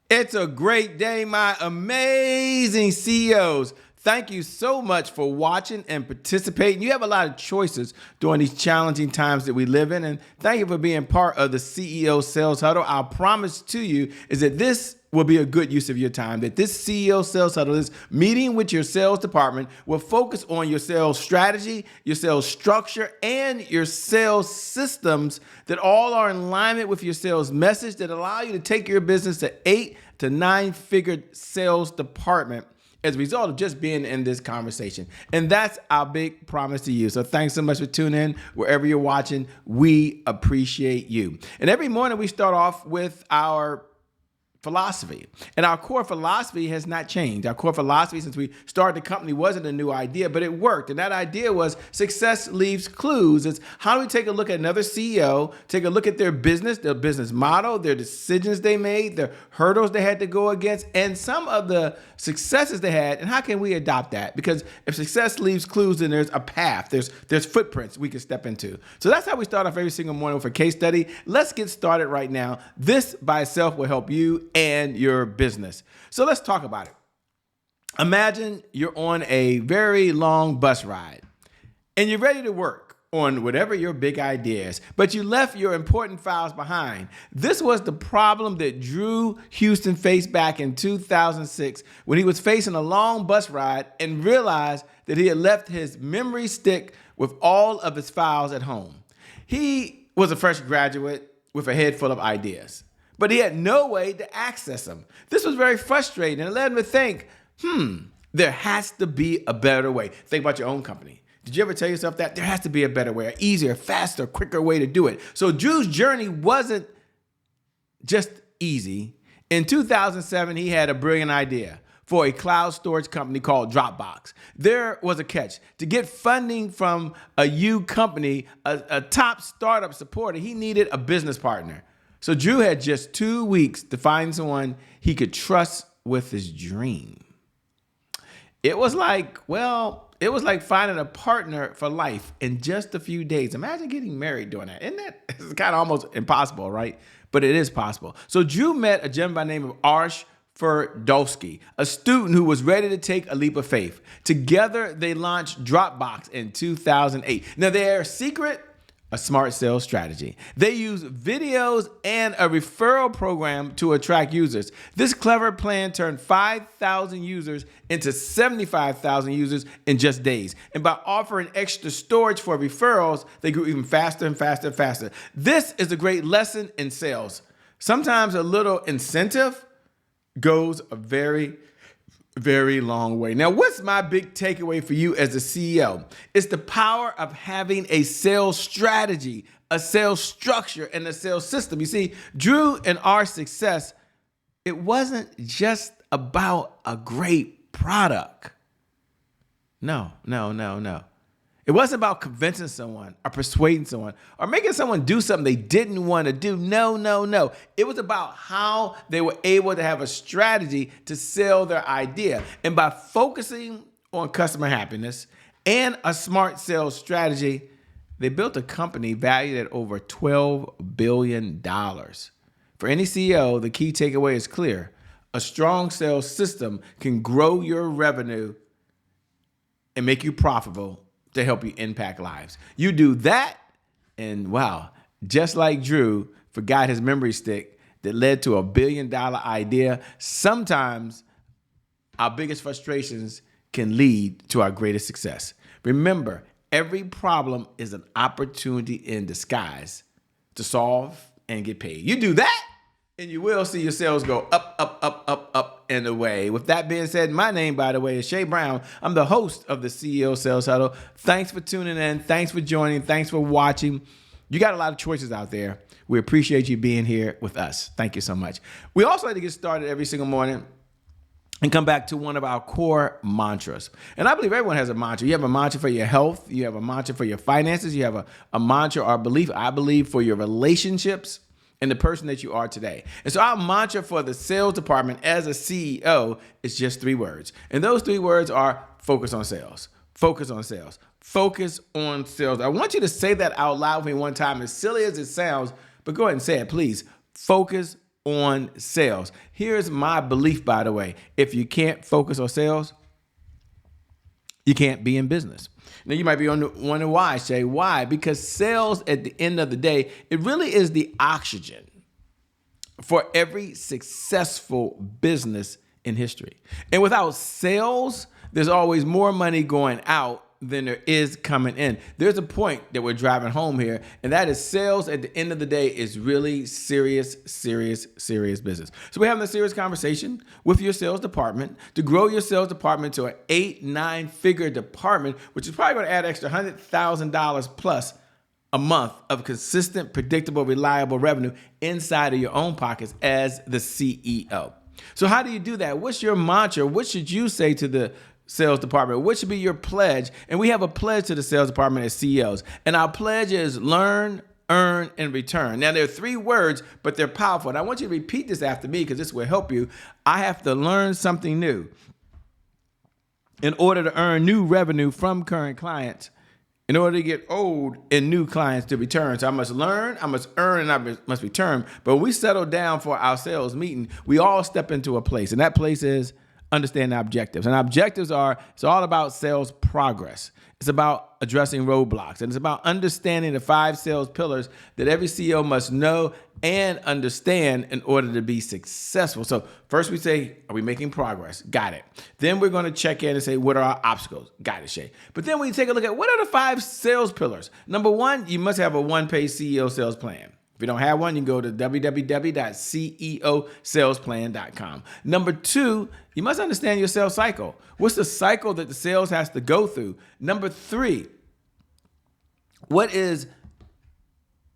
It's a great day, my amazing CEOs. Thank you so much for watching and participating. You have a lot of choices during these challenging times that we live in, and thank you for being part of the CEO Sales Huddle. Our promise to you is that this will be a good use of your time, that this CEO Sales Huddle, this meeting with your sales department, will focus on your sales strategy, your sales structure, and your sales systems that all are in alignment with your sales message that allow you to take your business to 8 to 9-figure sales department as a result of just being in this conversation. And that's our big promise to you. So thanks so much for tuning in wherever you're watching. We appreciate you. And every morning we start off with our philosophy. And our core philosophy has not changed. Our core philosophy since we started the company wasn't a new idea, but it worked. And that idea was success leaves clues. It's how do we take a look at another CEO, take a look at their business model, their decisions they made, the hurdles they had to go against, and some of the successes they had, and how can we adopt that? Because if success leaves clues, then there's a path, there's footprints we can step into. So that's how we start off every single morning with a case study. Let's get started right now. This by itself will help you and your business. So let's talk about it. Imagine you're on a very long bus ride and you're ready to work on whatever your big idea is, but you left your important files behind. This was the problem that Drew Houston faced back in 2006 when he was facing a long bus ride and realized that he had left his memory stick with all of his files at home. He was a fresh graduate with a head full of ideas, but he had no way to access them. This was very frustrating and it led him to think, there has to be a better way. Think about your own company. Did you ever tell yourself that? There has to be a better way, an easier, faster, quicker way to do it. So Drew's journey wasn't just easy. In 2007, he had a brilliant idea for a cloud storage company called Dropbox. There was a catch. To get funding from a U company, a top startup supporter, he needed a business partner. So Drew had just 2 weeks to find someone he could trust with his dream. It was like finding a partner for life in just a few days. Imagine getting married doing that. Isn't that it's kind of almost impossible, right? But it is possible. So Drew met a gentleman by the name of Arsh Ferdowski, a student who was ready to take a leap of faith. Together, they launched Dropbox in 2008. Now, their secret, a smart sales strategy. They use videos and a referral program to attract users. This clever plan turned 5,000 users into 75,000 users in just days. And by offering extra storage for referrals, they grew even faster and faster and faster. This is a great lesson in sales. Sometimes a little incentive goes a very, very long way. Now, what's my big takeaway for you as a CEO? It's the power of having a sales strategy, a sales structure, and a sales system. You see, Drew and our success, it wasn't just about a great product. No. It wasn't about convincing someone or persuading someone or making someone do something they didn't want to do. No. It was about how they were able to have a strategy to sell their idea. And by focusing on customer happiness and a smart sales strategy, they built a company valued at over $12 billion. For any CEO, the key takeaway is clear. A strong sales system can grow your revenue and make you profitable to help you impact lives. You do that, and wow, just like Drew forgot his memory stick that led to $1 billion idea, sometimes our biggest frustrations can lead to our greatest success. Remember, every problem is an opportunity in disguise to solve and get paid. You do that, and you will see your sales go up and away. With that being said, my name, by the way, is Shay Brown. I'm the host of the CEO Sales Huddle. Thanks for tuning in. Thanks for joining. Thanks for watching. You got a lot of choices out there. We appreciate you being here with us. Thank you so much. We also like to get started every single morning and come back to one of our core mantras. And I believe everyone has a mantra. You have a mantra for your health. You have a mantra for your finances. You have a mantra or belief, I believe, for your relationships and the person that you are today. And so our mantra for the sales department as a CEO is just 3 words. And those 3 words are focus on sales, focus on sales, focus on sales. I want you to say that out loud with me one time, as silly as it sounds, but go ahead and say it, please. Focus on sales. Here's my belief, by the way. If you can't focus on sales, you can't be in business. Now, you might be wondering why. Say, why? Because sales, at the end of the day, it really is the oxygen for every successful business in history. And without sales, there's always more money going out than there is coming in. There's a point that we're driving home here, and that is sales at the end of the day is really serious business. So we're having a serious conversation with your sales department to grow your sales department to an 8-9 figure department, which is probably going to add extra $100,000 plus a month of consistent, predictable, reliable revenue inside of your own pockets as the CEO. So how do you do that? What's your mantra? What should you say to the sales department? What should be your pledge? And we have a pledge to the sales department as CEOs. And our pledge is learn, earn, and return. Now, there are 3 words, but they're powerful. And I want you to repeat this after me because this will help you. I have to learn something new in order to earn new revenue from current clients, in order to get old and new clients to return. So I must learn, I must earn, and I must return. But when we settle down for our sales meeting, we all step into a place. And that place is understand our objectives. And our objectives are, it's all about sales progress. It's about addressing roadblocks. And it's about understanding the 5 sales pillars that every CEO must know and understand in order to be successful. So first we say, are we making progress? Got it. Then we're going to check in and say, what are our obstacles? Got it, Shay. But then we take a look at what are the 5 sales pillars? Number 1, you must have a one-page CEO sales plan. If you don't have one, you can go to www.ceosalesplan.com. Number 2, you must understand your sales cycle. What's the cycle that the sales has to go through? Number 3, what is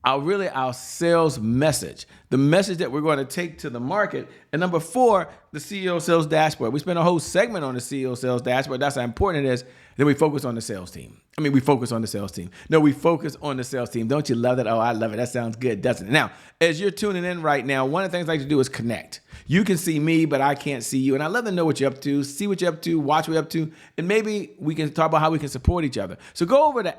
our sales message, the message that we're going to take to the market? And number 4, the CEO sales dashboard. We spent a whole segment on the CEO sales dashboard. That's how important it is. Then we focus on the sales team. We focus on the sales team. No, we focus on the sales team. Don't you love that? Oh, I love it. That sounds good, doesn't it? Now, as you're tuning in right now, one of the things I like to do is connect. You can see me, but I can't see you. And I love to know what you're up to, see what you're up to, watch what you're up to, and maybe we can talk about how we can support each other. So go over to,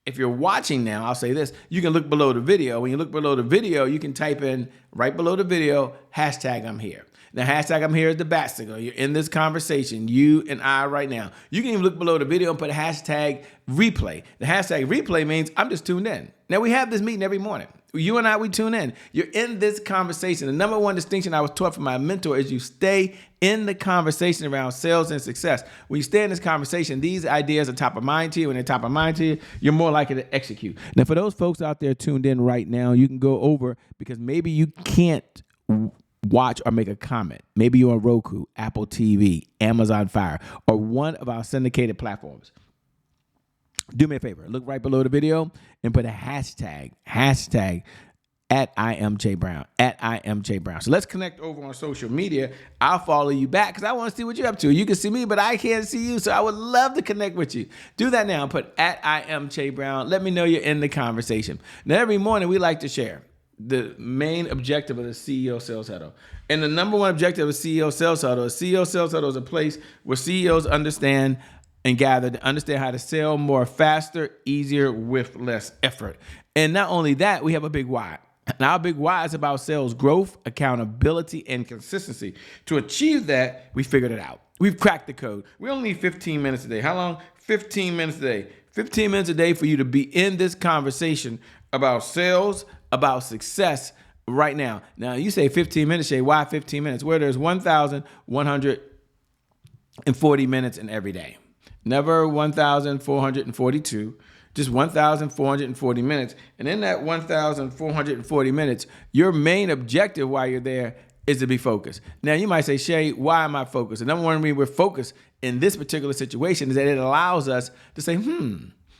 if you're watching now, I'll say this, you can look below the video. When you look below the video, you can type in right below the video, #I'm here. Now, #I'm here is the bat signal. You're in this conversation, you and I right now. You can even look below the video and put #replay. The #replay means I'm just tuned in. Now, we have this meeting every morning. You and I, we tune in. You're in this conversation. The number 1 distinction I was taught from my mentor is you stay in the conversation around sales and success. When you stay in this conversation, these ideas are top of mind to you. When they're top of mind to you, you're more likely to execute. Now, for those folks out there tuned in right now, you can go over because maybe you can't watch or make a comment. Maybe you're on Roku, Apple TV, Amazon Fire, or one of our syndicated platforms. Do me a favor. Look right below the video and put a hashtag @IamJBrown, @IamJBrown. So let's connect over on social media. I'll follow you back because I want to see what you're up to. You can see me, but I can't see you. So I would love to connect with you. Do that now. Put @IamJBrown. Let me know you're in the conversation. Now, every morning we like to share the main objective of the CEO Sales Huddle. And the number 1 objective of CEO Sales Huddle is a place where CEOs understand and gather to understand how to sell more faster, easier, with less effort. And not only that, we have a big why. And our big why is about sales growth, accountability, and consistency. To achieve that, we figured it out. We've cracked the code. We only need 15 minutes a day. How long? 15 minutes a day. 15 minutes a day for you to be in this conversation about sales, about success right now. Now, you say 15 minutes, Shay. Why 15 minutes? Where there's 1,140 minutes in every day. Never 1,442, just 1,440 minutes. And in that 1,440 minutes, your main objective while you're there is to be focused. Now, you might say, Shay, why am I focused? And number 1 reason we're focused in this particular situation is that it allows us to say,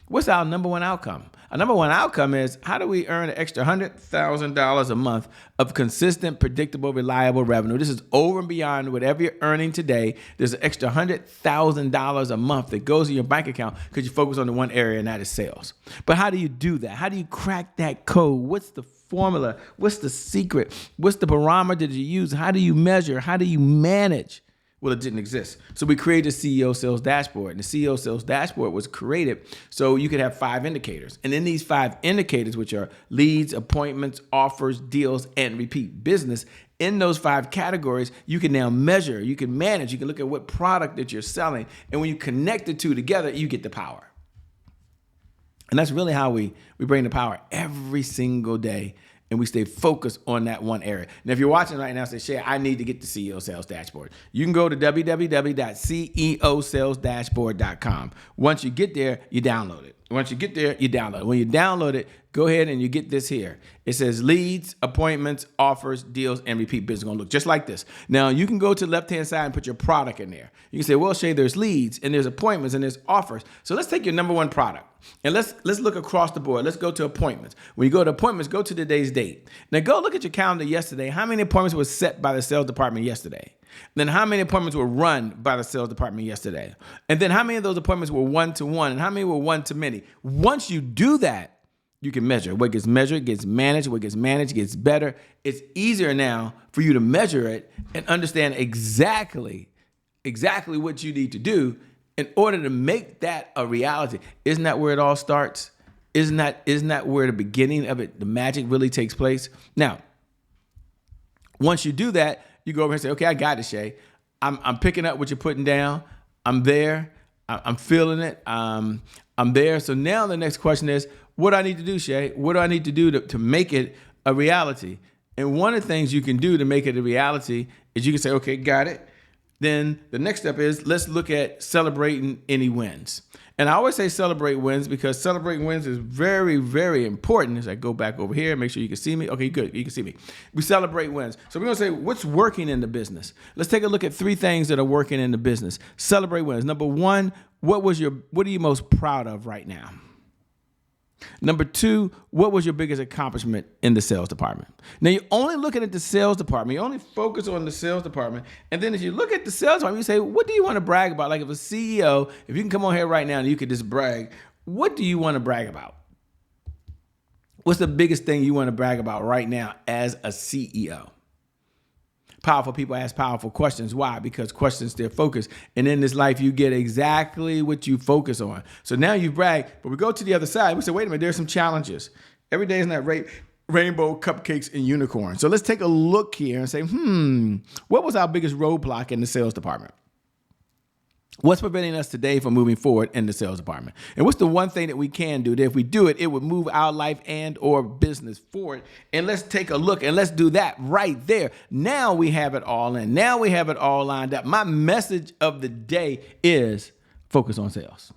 what's our number 1 outcome? Our number 1 outcome is how do we earn an extra $100,000 a month of consistent, predictable, reliable revenue? This is over and beyond whatever you're earning today. There's an extra $100,000 a month that goes in your bank account because you focus on the one area, and that is sales. But how do you do that? How do you crack that code? What's the formula? What's the secret? What's the barometer that you use? How do you measure? How do you manage? Well, it didn't exist. So we created a CEO Sales Dashboard. And the CEO Sales Dashboard was created so you could have 5 indicators. And in these 5 indicators, which are leads, appointments, offers, deals, and repeat business, In those 5 categories, you can now measure, you can manage, you can look at what product that you're selling. And when you connect the two together, you get the power. And that's really how we bring the power every single day. And we stay focused on that one area. Now, if you're watching right now, say, Shay, I need to get the CEO Sales Dashboard. You can go to www.ceosalesdashboard.com. Once you get there, you download it. Once you get there, you download it. When you download it, go ahead and you get this here. It says leads, appointments, offers, deals, and repeat business. It's going to look just like this. Now, you can go to the left-hand side and put your product in there. You can say, well, Shay, there's leads, and there's appointments, and there's offers. So let's take your number one product, and let's look across the board. Let's go to appointments. When you go to appointments, go to today's date. Now, go look at your calendar yesterday. How many appointments were set by the sales department yesterday? Then how many appointments were run by the sales department yesterday? And then how many of those appointments were one-to-one, and how many were one-to-many? Once you do that, you can measure. What gets measured gets managed. What gets managed gets better. It's easier now for you to measure it and understand exactly what you need to do in order to make that a reality. Isn't that where it all starts? Isn't that where the beginning of it, the magic really takes place? Now, once you do that, you go over and say, okay, I got it, Shay. I'm picking up what you're putting down. I'm there. I'm feeling it. I'm there. So now the next question is, what do I need to do, Shay? What do I need to do to make it a reality? And one of the things you can do to make it a reality is you can say, okay, got it. Then the next step is let's look at celebrating any wins. And I always say celebrate wins because celebrating wins is very, very important. As I go back over here, make sure you can see me. Okay, good. You can see me. We celebrate wins. So we're going to say what's working in the business. Let's take a look at 3 things that are working in the business. Celebrate wins. Number 1, what are you most proud of right now? Number 2, what was your biggest accomplishment in the sales department? Now, you're only looking at the sales department. You only focus on the sales department. And then if you look at the sales department, you say, what do you want to brag about? Like if a CEO, if you can come on here right now and you could just brag, what do you want to brag about? What's the biggest thing you want to brag about right now as a CEO? Powerful people ask powerful questions. Why? Because questions, they're focused. And in this life, you get exactly what you focus on. So now you brag, but we go to the other side. We say, wait a minute, there's some challenges. Every day is not rainbow, cupcakes, and unicorns. So let's take a look here and say, what was our biggest roadblock in the sales department? What's preventing us today from moving forward in the sales department? And what's the one thing that we can do that if we do it, it would move our life and or business forward? And let's take a look and let's do that right there. Now we have it all in. Now we have it all lined up. My message of the day is focus on sales.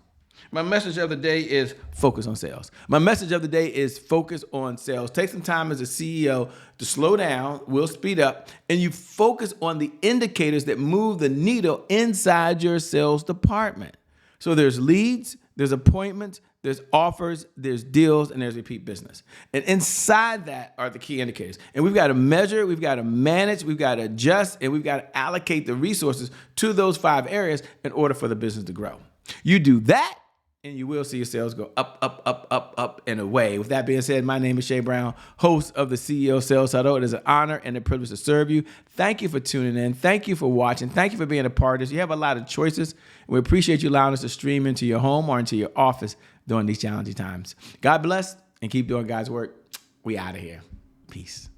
My message of the day is focus on sales. My message of the day is focus on sales. Take some time as a CEO to slow down, we'll speed up, and you focus on the indicators that move the needle inside your sales department. So there's leads, there's appointments, there's offers, there's deals, and there's repeat business. And inside that are the key indicators. And we've got to measure, we've got to manage, we've got to adjust, and we've got to allocate the resources to those 5 areas in order for the business to grow. You do that, and you will see your sales go up, up, up, up, up, and away. With that being said, my name is Shay Brown, host of the CEO Sales Huddle. It is an honor and a privilege to serve you. Thank you for tuning in. Thank you for watching. Thank you for being a part of this. You have a lot of choices. We appreciate you allowing us to stream into your home or into your office during these challenging times. God bless and keep doing God's work. We out of here. Peace.